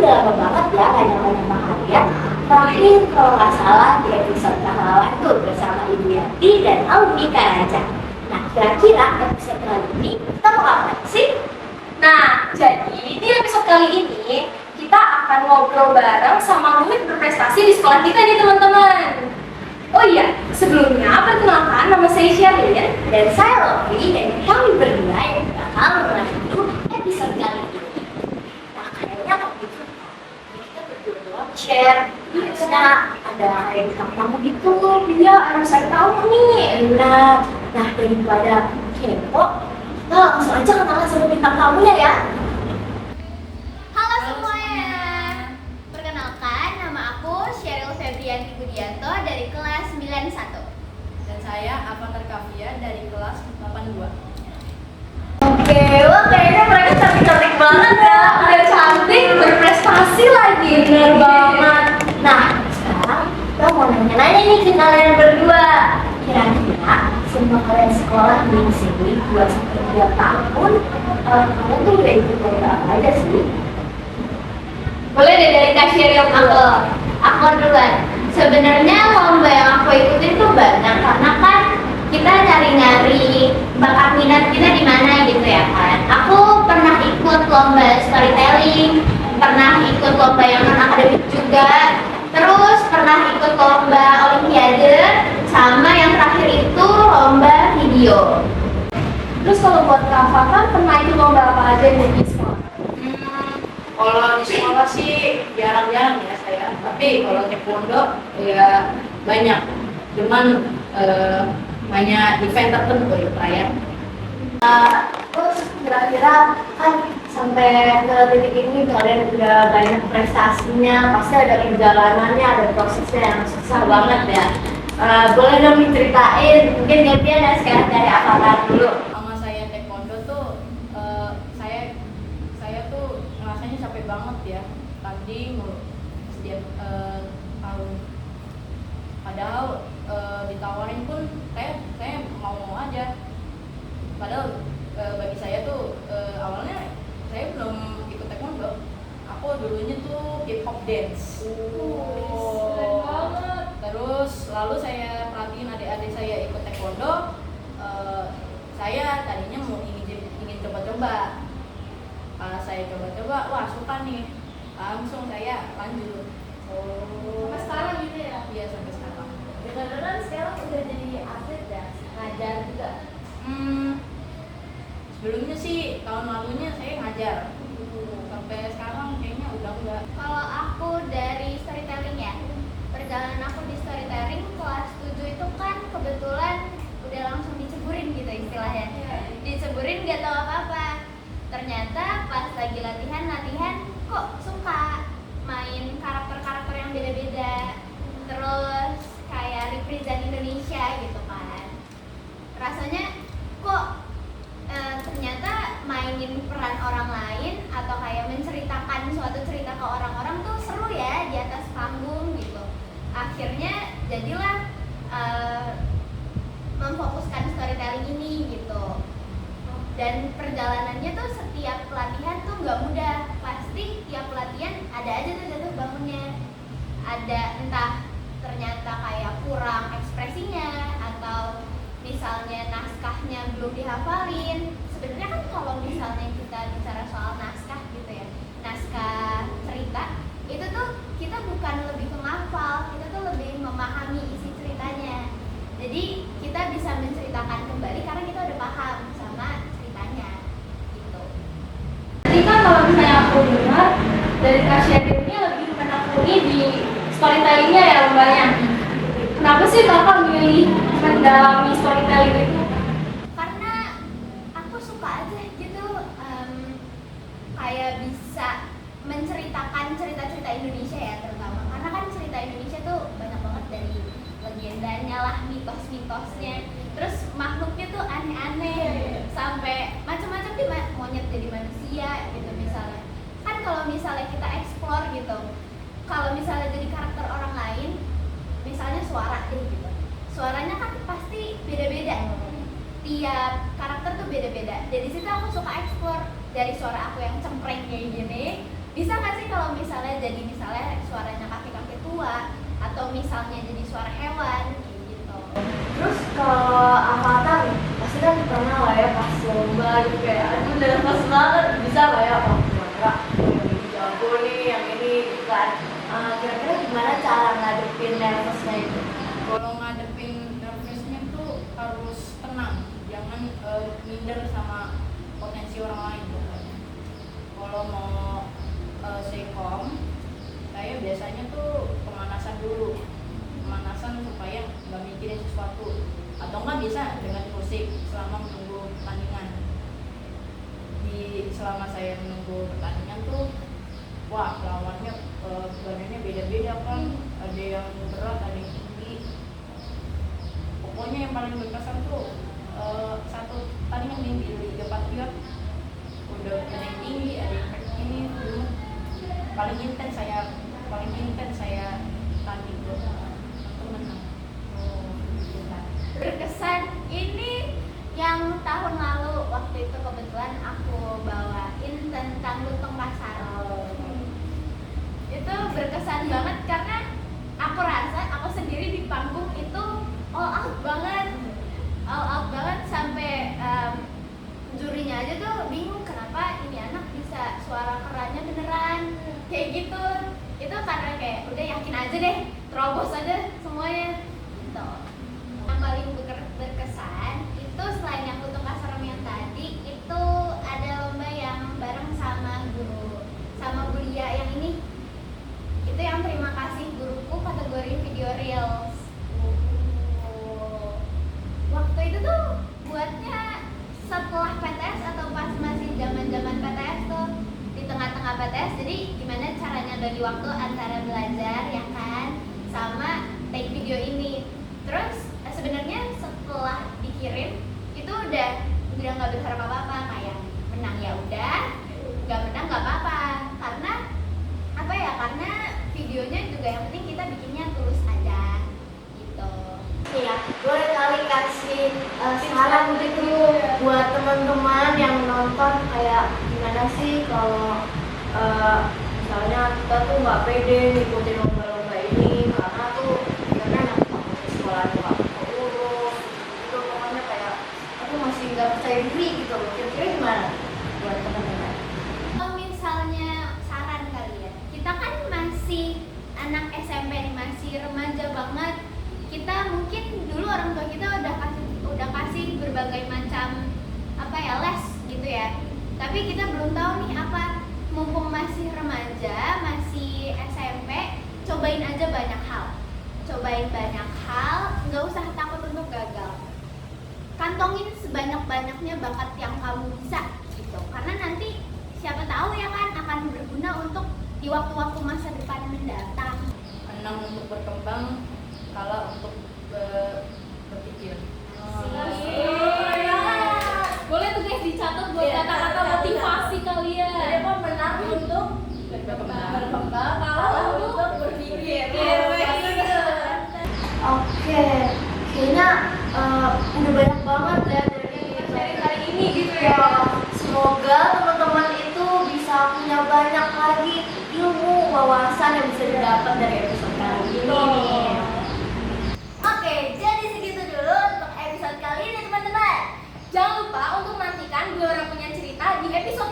udah lama banget ya gak nyapa-nyapa kalian. Terakhir kalau nggak salah di episode Kahlawan tuh bersama Ibu Yanti dan Alfi Karaja. Nah, kira-kira episode kali ini kita mau ngapain sih? Nah, jadi di episode kali ini kita akan ngobrol bareng sama Rumit berprestasi di sekolah kita nih teman-teman. Oh iya, sebelumnya perkenalkan nama saya Sherlyn Dan saya Lofi dan kami berdua yang bakal melanjutkan episode kali ini. Nah, kayaknya waktu itu kita berdua share harusnya ada yang tamu gitu. Iya, harus saya tahu nih. Nah, daripada kepo, kita langsung aja kenalan sama bintang tamunya ya. Halo semuanya, perkenalkan nama aku Sheryl Febrianti Budianto dari kelas 91. Dan saya Avantar Kavia dari kelas 82. Oke, wah kayaknya mereka cantik-cantik banget ya. Udah cantik, berprestasi lagi. Bener banget. Nah, sekarang kita mau nanya-nanya nih ke kalian berdua. Kira-kira semua kalian sekolah di sini 2-3 tahun, kalian tuh udah ikut lomba apa aja sih? Boleh deh dari Kak Sheryl dulu. Aku duluan. Sebenarnya lomba yang aku ikutin tuh banyak karena kan kita nyari-nyari bakat minat kita di mana gitu ya kan. Aku pernah ikut lomba storytelling, pernah ikut lomba yang non akademik juga, terus pernah ikut lomba olimpiade, sama yang terakhir itu lomba video. Terus kalau buat Kak Fatan pernah ikut lomba apa aja nih di sekolah? Kalau di sekolah sih jarang-jarang ya saya. Tapi kalau taekwondo ya banyak. Cuman banyak event tertentu ya perayaan. Terus kira-kira kan sampai ke titik ini kalian udah banyak prestasinya, pasti ada perjalanannya, ada prosesnya yang susah banget ya. Boleh dong diceritain, mungkin gantian ya sekarang dari Avatar dulu. Sama saya taekwondo tuh saya tuh rasanya capek banget ya. Tanding mulu setiap tahun. Padahal ditawarin pun saya mau aja. Padahal bagi saya tuh awalnya saya belum ikut taekwondo. Aku dulunya tuh hip hop dance. Keren banget. Terus lalu saya perhatiin adik-adik saya ikut taekwondo. Saya tadinya mau ingin coba-coba. Pas saya coba-coba, wah suka nih. Langsung saya lanjut. Sampai sekarang gitu ya? Iya sampai sekarang. Beneran sekarang udah jadi atlet ya, ngajar juga. Sebelumnya sih tahun lalunya saya ngajar. Sampai sekarang kayaknya udah enggak. Kalau aku dari storytelling ya, perjalanan aku di storytelling kelas 7 itu kan kebetulan udah langsung diceburin gitu istilahnya. Diceburin gak tahu apa-apa. Ternyata pas lagi latihan kok suka main karakter-karakter yang beda-beda. Terus kayak represent Indonesia gitu kan. Rasanya kok ternyata mainin peran orang lain atau kayak menceritakan suatu cerita ke orang-orang tuh seru ya di atas panggung gitu. Akhirnya jadilah memfokuskan storytelling ini gitu. Dan perjalanannya tuh setiap pelatihan tuh nggak mudah. Pasti tiap pelatihan ada aja tuh jatuh bangunnya. Ada entah ternyata kayak kurang ekspresinya atau misalnya naskahnya belum dihafalin. Sebenarnya kan kalau misalnya kita bicara soal naskah gitu ya, naskah cerita itu tuh kita bukan lebih ke menghafal, kita tuh lebih memahami isi ceritanya. Jadi kita bisa menceritakan kembali karena kita udah paham sama ceritanya gitu. Jadi kan kalau misalnya aku dengar dari Kak Sheryl ini lebih menekuni di storytellingnya ya lombanya. Kenapa sih kakak milih mendalami storytelling itu? Karena aku suka aja gitu, kayak bisa menceritakan cerita-cerita Indonesia ya terutama. Karena kan cerita Indonesia tuh banyak banget dari legendanya lah, mitos-mitosnya. Terus makhluknya tuh aneh-aneh, sampai macam-macam di monyet jadi manusia gitu misalnya. Kan kalau misalnya kita explore gitu, kalau misalnya jadi karakter orang lain, misalnya suara deh gitu. Suaranya kan pasti beda-beda. Tiap karakter tuh beda-beda. Dari situ aku suka explore dari suara aku yang cempreng kayak gini bisa nggak sih kalau misalnya jadi misalnya suaranya kakek-kakek tua atau misalnya jadi suara hewan kayak gitu. Terus kalau angkatan pasti kan pernah lah ya pas lomba gitu kayak aduh udah pas banget bisa lah ya oh ternyata yang ini jago nih yang ini gitu kan. Kira-kira gimana cara ngadepin nervousnya itu? Kalau ngadepin nervousnya tuh harus tenang, jangan minder sama potensi orang lain pokoknya. Kalau mau sekom, saya biasanya tuh pemanasan dulu, pemanasan supaya nggak mikirin sesuatu, atau nggak bisa dengan musik selama menunggu pertandingan. Selama saya menunggu pertandingan tuh, wah lawannya badannya beda-beda kan, ada yang berat, ada yang tinggi. Pokoknya yang paling berkesan tuh satu pertandingan nih di Liga Patriot, udah ada yang tinggi, ada yang ini dulu. Paling intens saya tanding tuh untuk menang. Berkesan ini yang tahun lalu waktu itu kebetulan aku bawain tentang lutung pasar. Itu berkesan banget karena aku rasa aku sendiri di panggung itu all out banget sampai jurinya aja tuh bingung kenapa ini anak bisa suara kerannya beneran kayak gitu. Itu karena kayak udah yakin aja deh, terobos aja semuanya gitu. Yang paling berkesan itu selain yang lutung kasar yang tadi, itu ada lomba yang bareng sama Bu Lia yang ini. Itu yang terima kasih guruku kategori video reels. Waktu itu tuh buatnya setelah PTS atau pas masih zaman-zaman PTS tuh, di tengah-tengah PTS. Jadi gimana caranya bagi waktu antara belajar ya kan sama take video ini. Terus sebenarnya setelah dikirim itu udah nggak berharap apa-apa, kayak menang ya udah, nggak menang nggak apa-apa, karena apa ya, karena videonya juga yang penting kita bikinnya tulus aja gitu. Iya, boleh kali kasih saran gitu buat teman-teman yang nonton kayak gimana sih kalau misalnya kita tuh nggak pede ngikutin lomba-lomba ini karena tuh kita kan yang di sekolah juga urus itu pokoknya kayak aku masih nggak percaya diri gitu loh. Kira-kira gimana buat teman-teman? Kalau misalnya saran kali ya, kita kan masih anak SMP nih, masih remaja banget. Kita mungkin dulu orang tua kita udah kasih berbagai macam apa ya, les gitu ya. Tapi kita belum tahu nih apa. Mumpung masih remaja, masih SMP, cobain aja banyak hal. Cobain banyak hal, nggak usah takut untuk gagal. Kantongin sebanyak-banyaknya bakat yang kamu bisa gitu. Karena nanti siapa tahu ya kan akan berguna untuk di waktu-waktu masa depan mendatang. Menang untuk berkembang, kalah untuk berpikir. Boleh tuh guys dicatat buat kata-kata motivasi kalian. Menang untuk berkembang, Kalah untuk berpikir. Oke, kayaknya udah banyak banget ya dari kali ini gitu ya. Semoga teman-teman itu bisa punya banyak lagi ilmu, wawasan yang bisa didapat dari episode kali ini. Oke, jadi segitu dulu untuk episode kali ini teman-teman. Jangan lupa untuk nantikan Gue Orang Punya Cerita di episode